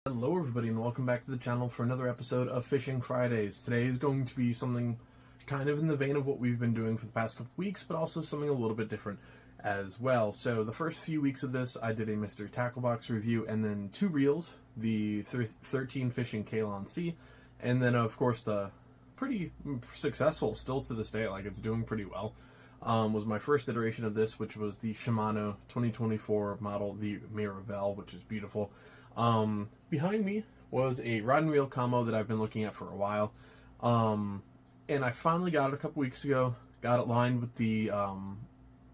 Hello everybody and welcome back to the channel for another episode of Fishing Fridays. Today is going to be something kind of in the vein of what we've been doing for the past couple weeks, but also something a little bit different as well. So the first few weeks of this, I did a mystery tackle box review and then two reels, the 13 Fishing Kalon C, and then of course the pretty successful, still to this day, like it's doing pretty well, was my first iteration of this, which was the Shimano 2024 model, the Mirabelle, which is beautiful. Behind me was a rod and reel combo that I've been looking at for a while, and I finally got it a couple weeks ago. Got it lined with the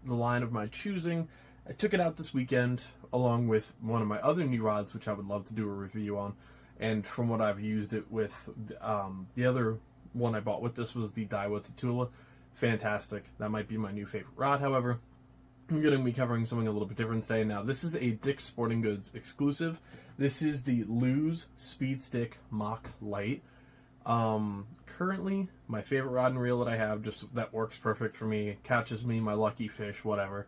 line of my choosing. I took it out this weekend along with one of my other new rods, which I would love to do a review on. And from what I've used it with, the other one I bought with this was the Daiwa Tatula. Fantastic. That might be my new favorite rod, however. I'm going to be covering something a little bit different today. Now, this is a Dick's Sporting Goods exclusive. This is the Lew's Speed Stick Mach Lite. Currently, my favorite rod and reel that I have, just that works perfect for me, catches me, my lucky fish, whatever,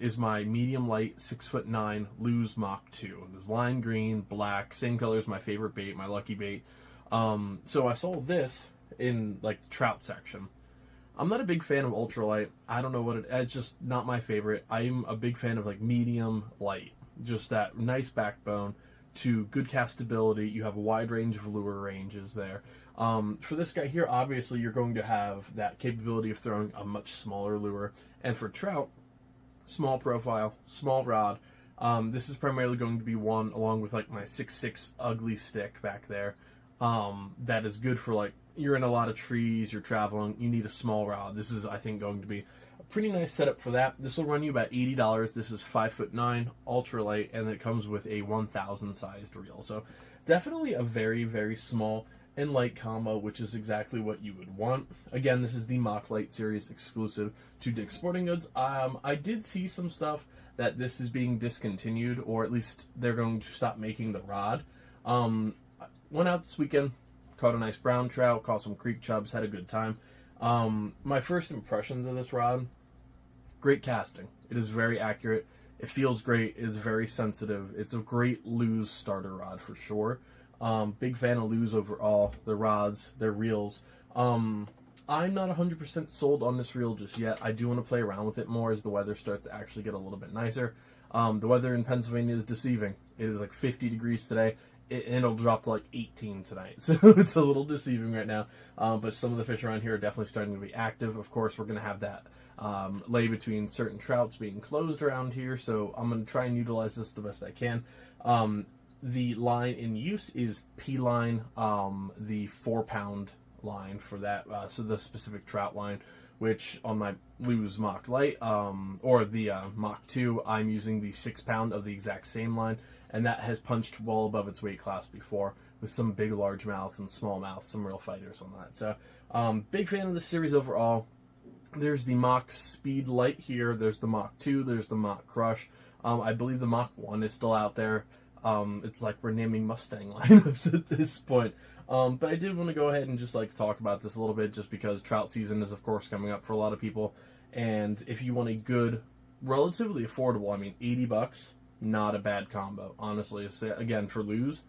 is my medium light 6'9" Lew's Mach 2. It is lime green, black, same color as my favorite bait, my lucky bait. So I saw this in like the trout section. I'm not a big fan of ultralight. I don't know what it's just not my favorite. I'm a big fan of like medium light. Just that nice backbone to good castability. You have a wide range of lure ranges there. For this guy here, obviously you're going to have that capability of throwing a much smaller lure. And for trout, small profile, small rod. This is primarily going to be one along with like my 6'6" ugly stick back there. That is good for like, you're in a lot of trees, you're traveling, you need a small rod. This is, I think, going to be a pretty nice setup for that. This will run you about $80. This is 5'9", ultralight, and it comes with a 1000 sized reel. So definitely a very, very small and light combo, which is exactly what you would want. Again, this is the Mach Lite series exclusive to Dick's Sporting Goods. I did see some stuff that this is being discontinued, or at least they're going to stop making the rod. Went out this weekend, caught a nice brown trout, caught some creek chubs, had a good time. My first impressions of this rod, great casting. It is very accurate. It feels great. It is very sensitive. It's a great Lew's starter rod for sure. Big fan of Lew's overall. Their rods, their reels. I'm not 100% sold on this reel just yet. I do want to play around with it more as the weather starts to actually get a little bit nicer. The weather in Pennsylvania is deceiving. It is like 50 degrees today. And it'll drop to like 18 tonight, so it's a little deceiving right now, but some of the fish around here are definitely starting to be active. Of course, we're going to have that lay between certain trouts being closed around here, so I'm going to try and utilize this the best I can. The line in use is P-line, the 4-pound line for that, so the specific trout line, which on my Lew's Mach Lite, or the Mach 2, I'm using the 6-pound of the exact same line, and that has punched well above its weight class before, with some big largemouth and smallmouth, some real fighters on that. So, big fan of the series overall. There's the Mach Speed Lite here, there's the Mach 2, there's the Mach Crush. I believe the Mach 1 is still out there. It's like we're naming Mustang lineups at this point. But I did want to go ahead and just like talk about this a little bit, just because trout season is of course coming up for a lot of people. And if you want a good, relatively affordable, I mean $80, not a bad combo, honestly. Again, for Lew's,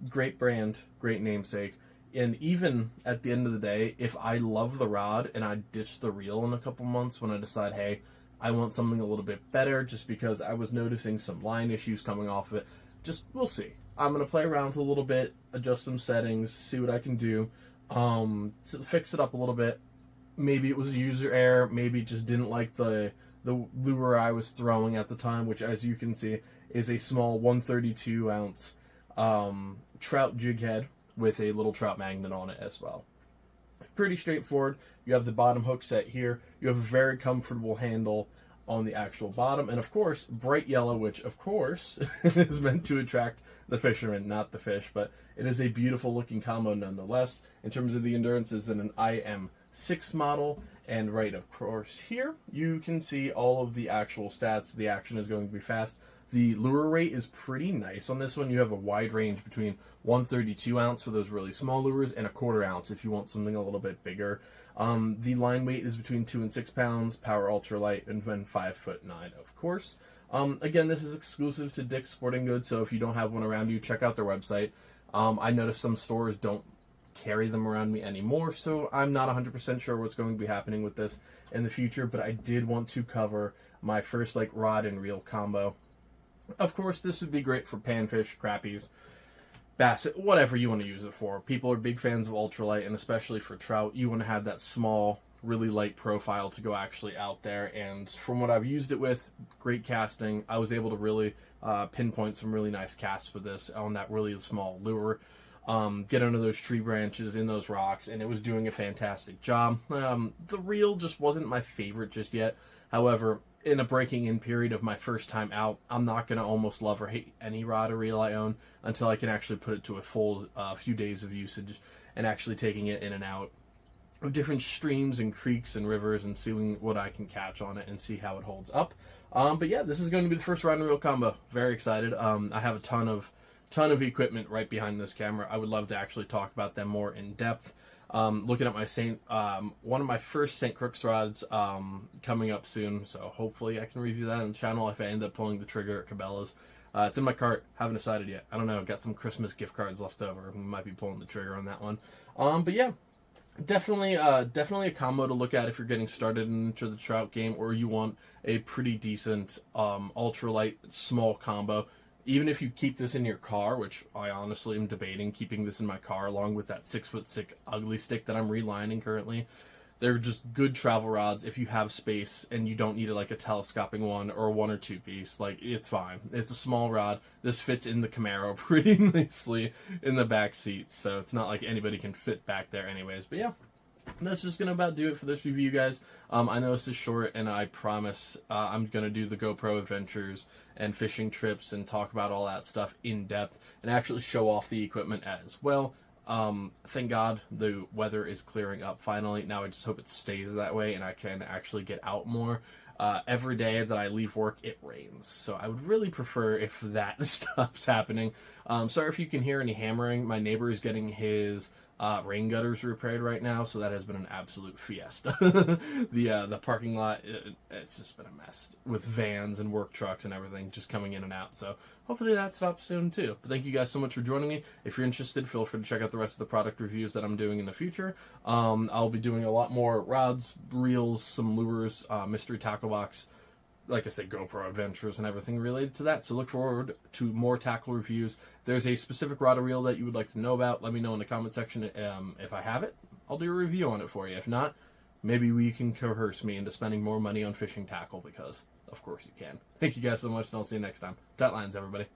great brand, great namesake. And even at the end of the day, if I love the rod and I ditch the reel in a couple months when I decide, hey, I want something a little bit better, just because I was noticing some line issues coming off of it, just, we'll see. I'm going to play around with it a little bit, adjust some settings, see what I can do, to fix it up a little bit. Maybe it was a user error, maybe it just didn't like the lure I was throwing at the time, which, as you can see, is a small 132 ounce trout jig head with a little trout magnet on it as well. Pretty straightforward. You have the bottom hook set here. You have a very comfortable handle on the actual bottom, and of course bright yellow, which of course is meant to attract the fisherman, not the fish, but it is a beautiful looking combo nonetheless. In terms of the endurance, is in an IM6 model, and right of course here you can see all of the actual stats. The action is going to be fast. The lure rate is pretty nice on this one. You have a wide range between 132 ounce for those really small lures and a 1/4 ounce if you want something a little bit bigger. The line weight is between 2 and 6 pounds, power ultralight, and then 5'9", of course. Again, this is exclusive to Dick's Sporting Goods, so if you don't have one around you, check out their website. I noticed some stores don't carry them around me anymore, so I'm not 100% sure what's going to be happening with this in the future, but I did want to cover my first like rod and reel combo. Of course, this would be great for panfish, crappies, bass, whatever you want to use it for. People are big fans of ultralight, and especially for trout, you want to have that small, really light profile to go actually out there. And from what I've used it with, great casting. I was able to really pinpoint some really nice casts with this on that really small lure. Get under those tree branches, in those rocks, and it was doing a fantastic job. The reel just wasn't my favorite just yet. However, in a breaking in period of my first time out, I'm not going to almost love or hate any rod or reel I own until I can actually put it to a full few days of usage and actually taking it in and out of different streams and creeks and rivers and seeing what I can catch on it and see how it holds up. But yeah, this is going to be the first rod and reel combo. Very excited. I have a ton of equipment right behind this camera. I would love to actually talk about them more in depth. Looking at my one of my first St. Crooks rods coming up soon, so hopefully I can review that on the channel if I end up pulling the trigger at Cabela's. It's in my cart, haven't decided yet. I don't know, got some Christmas gift cards left over. We might be pulling the trigger on that one. But yeah, definitely a combo to look at if you're getting started into the trout game, or you want a pretty decent ultralight small combo. Even if you keep this in your car, which I honestly am debating keeping this in my car along with that 6'6" ugly stick that I'm relining currently. They're just good travel rods if you have space and you don't need like a telescoping one or a 1 or 2 piece. Like, it's fine. It's a small rod. This fits in the Camaro pretty nicely in the back seat, so it's not like anybody can fit back there anyways. But yeah, that's just gonna about do it for this review, guys. I know this is short, and I promise I'm gonna do the GoPro adventures and fishing trips and talk about all that stuff in depth and actually show off the equipment as well. Thank God the weather is clearing up finally. Now I just hope it stays that way and I can actually get out more. Every day that I leave work, it rains, so I would really prefer if that stops happening. Sorry if you can hear any hammering. My neighbor is getting his rain gutters repaired right now, so that has been an absolute fiesta. The parking lot, it's just been a mess with vans and work trucks and everything just coming in and out, so hopefully that stops soon too. But thank you guys so much for joining me. If you're interested, feel free to check out the rest of the product reviews that I'm doing in the future. I'll be doing a lot more rods, reels, some lures, mystery tackle box, like I said, GoPro adventures and everything related to that. So look forward to more tackle reviews. If there's a specific rod or reel that you would like to know about, let me know in the comment section. If I have it, I'll do a review on it for you. If not, maybe you can coerce me into spending more money on fishing tackle, because of course you can. Thank you guys so much, and I'll see you next time. Tight lines, everybody.